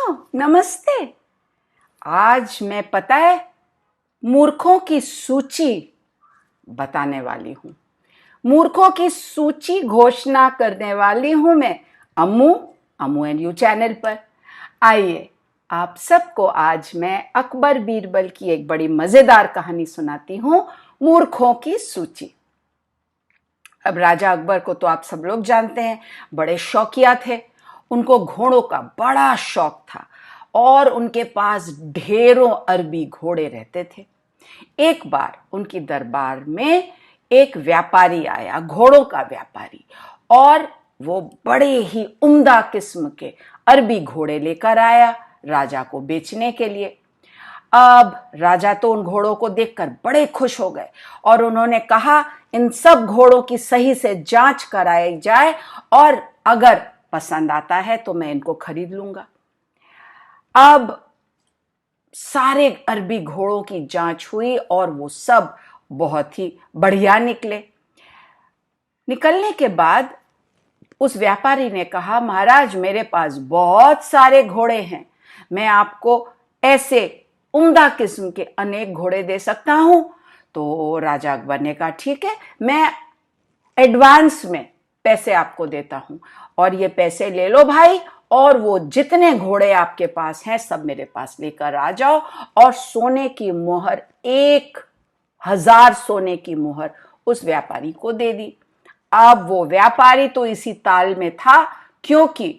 हो, नमस्ते। आज मैं पता है मूर्खों की सूची बताने वाली हूँ। मूर्खों की सूची घोषणा करने वाली हूँ मैं अम्मू एंड यू चैनल पर। आइए आप सबको आज मैं अकबर बीरबल की एक बड़ी मजेदार कहानी सुनाती हूँ, मूर्खों की सूची। अब राजा अकबर को तो आप सब लोग जानते हैं, बड़े शौकिया थे। उनको घोड़ों का बड़ा शौक था और उनके पास ढेरों अरबी घोड़े रहते थे। एक बार उनकी दरबार में एक व्यापारी आया, घोड़ों का व्यापारी, और वो बड़े ही उम्दा किस्म के अरबी घोड़े लेकर आया राजा को बेचने के लिए। अब राजा तो उन घोड़ों को देखकर बड़े खुश हो गए और उन्होंने कहा इन सब घोड़ों की सही से जांच कराई जाए और अगर पसंद आता है तो मैं इनको खरीद लूंगा। अब सारे अरबी घोड़ों की जांच हुई और वो सब बहुत ही बढ़िया निकले। निकलने के बाद उस व्यापारी ने कहा, महाराज मेरे पास बहुत सारे घोड़े हैं, मैं आपको ऐसे उम्दा किस्म के अनेक घोड़े दे सकता हूं। तो राजा अकबर ने कहा ठीक है, मैं एडवांस में पैसे आपको देता हूं और ये पैसे ले लो भाई, और वो जितने घोड़े आपके पास हैं सब मेरे पास लेकर आ जाओ। और सोने की मोहर 1000 सोने की मोहर उस व्यापारी को दे दी। अब वो व्यापारी तो इसी ताल में था क्योंकि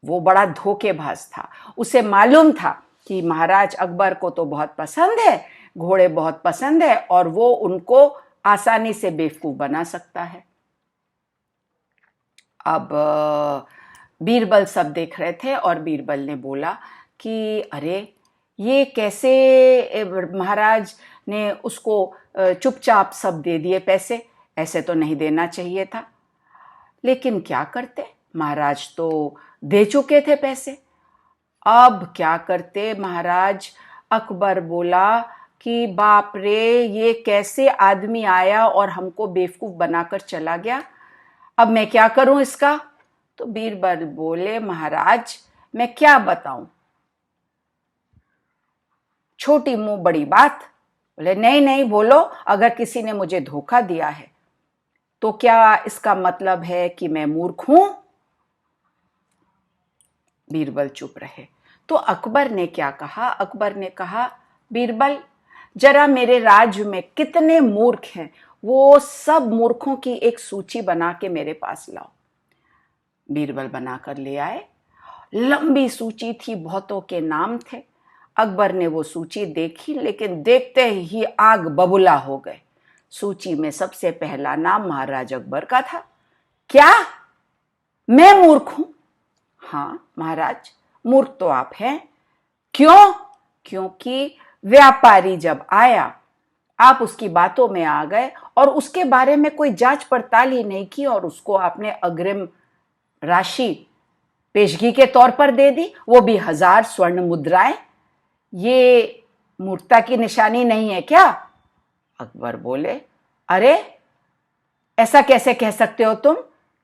वो बड़ा धोखेबाज था। उसे मालूम था कि महाराज अकबर को तो बहुत पसंद है, घोड़े बहुत पसंद है और वो उनको आसानी से बेवकूफ बना सकता है। अब बीरबल सब देख रहे थे और बीरबल ने बोला कि अरे ये कैसे महाराज ने उसको चुपचाप सब दे दिए पैसे, ऐसे तो नहीं देना चाहिए था। लेकिन क्या करते, महाराज तो दे चुके थे पैसे। अब क्या करते, महाराज अकबर बोला कि बाप रे, ये कैसे आदमी आया और हमको बेवकूफ बनाकर चला गया, अब मैं क्या करूं इसका। तो बीरबल बोले, महाराज मैं क्या बताऊं, छोटी मुंह बड़ी बात। बोले नहीं नहीं बोलो, अगर किसी ने मुझे धोखा दिया है तो क्या इसका मतलब है कि मैं मूर्ख हूं। बीरबल चुप रहे। तो अकबर ने क्या कहा, अकबर ने कहा बीरबल जरा मेरे राज्य में कितने मूर्ख हैं वो सब मूर्खों की एक सूची बना के मेरे पास लाओ। बीरबल बनाकर ले आए। लंबी सूची थी, बहुतों के नाम थे। अकबर ने वो सूची देखी, लेकिन देखते ही आग बबूला हो गए। सूची में सबसे पहला नाम महाराज अकबर का था। क्या मैं मूर्ख हूं? हाँ महाराज, मूर्ख तो आप हैं। क्यों? क्योंकि व्यापारी जब आया आप उसकी बातों में आ गए और उसके बारे में कोई जांच पड़ताल ही नहीं की और उसको आपने अग्रिम राशि पेशगी के तौर पर दे दी, वो भी 1000 स्वर्ण मुद्राएं। ये मूर्खता की निशानी नहीं है क्या? अकबर बोले, अरे ऐसा कैसे कह सकते हो तुम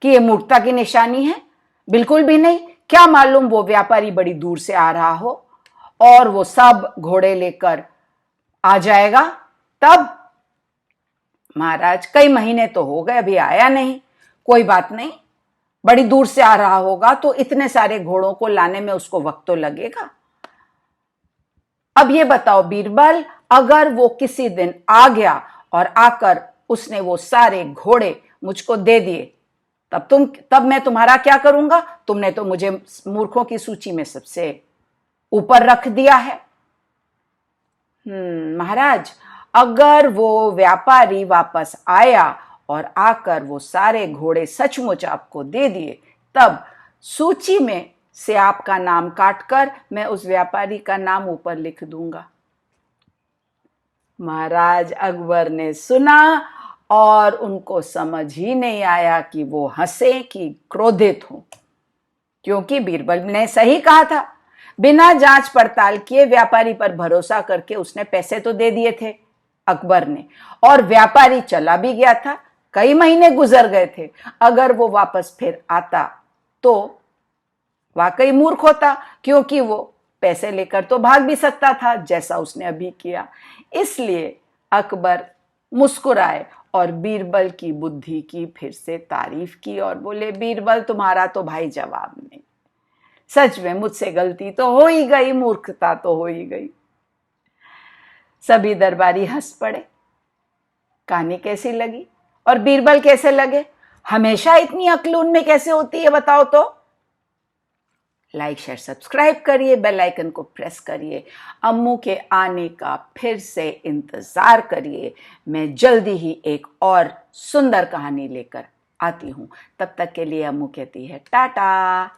कि ये मूर्खता की निशानी है? बिल्कुल भी नहीं। क्या मालूम वो व्यापारी बड़ी दूर से आ रहा हो और वो सब घोड़े लेकर आ जाएगा तब। महाराज कई महीने तो हो गए, अभी आया नहीं। कोई बात नहीं, बड़ी दूर से आ रहा होगा तो इतने सारे घोड़ों को लाने में उसको वक्त तो लगेगा। अब ये बताओ बीरबल, अगर वो किसी दिन आ गया और आकर उसने वो सारे घोड़े मुझको दे दिए, तब मैं तुम्हारा क्या करूंगा? तुमने तो मुझे मूर्खों की सूची में सबसे ऊपर रख दिया है। महाराज, अगर वो व्यापारी वापस आया और आकर वो सारे घोड़े सचमुच आपको दे दिए, तब सूची में से आपका नाम काटकर मैं उस व्यापारी का नाम ऊपर लिख दूंगा। महाराज अकबर ने सुना और उनको समझ ही नहीं आया कि वो हंसे कि क्रोधित हों, क्योंकि बीरबल ने सही कहा था। बिना जांच पड़ताल किए व्यापारी पर भरोसा करके उसने पैसे तो दे दिए थे अकबर ने, और व्यापारी चला भी गया था। कई महीने गुजर गए थे। अगर वो वापस फिर आता तो वाकई मूर्ख होता, क्योंकि वो पैसे लेकर तो भाग भी सकता था, जैसा उसने अभी किया। इसलिए अकबर मुस्कुराए और बीरबल की बुद्धि की फिर से तारीफ की और बोले, बीरबल तुम्हारा तो भाई जवाब नहीं, सच में मुझसे गलती तो हो ही गई, मूर्खता तो हो ही गई। सभी दरबारी हंस पड़े। कहानी कैसी लगी और बीरबल कैसे लगे? हमेशा इतनी अक्ल उनमें कैसे होती है बताओ तो? लाइक शेयर सब्सक्राइब करिए, बेल आइकन को प्रेस करिए। अम्मू के आने का फिर से इंतजार करिए। मैं जल्दी ही एक और सुंदर कहानी लेकर आती हूँ। तब तक के लिए अम्मू कहती है टाटा।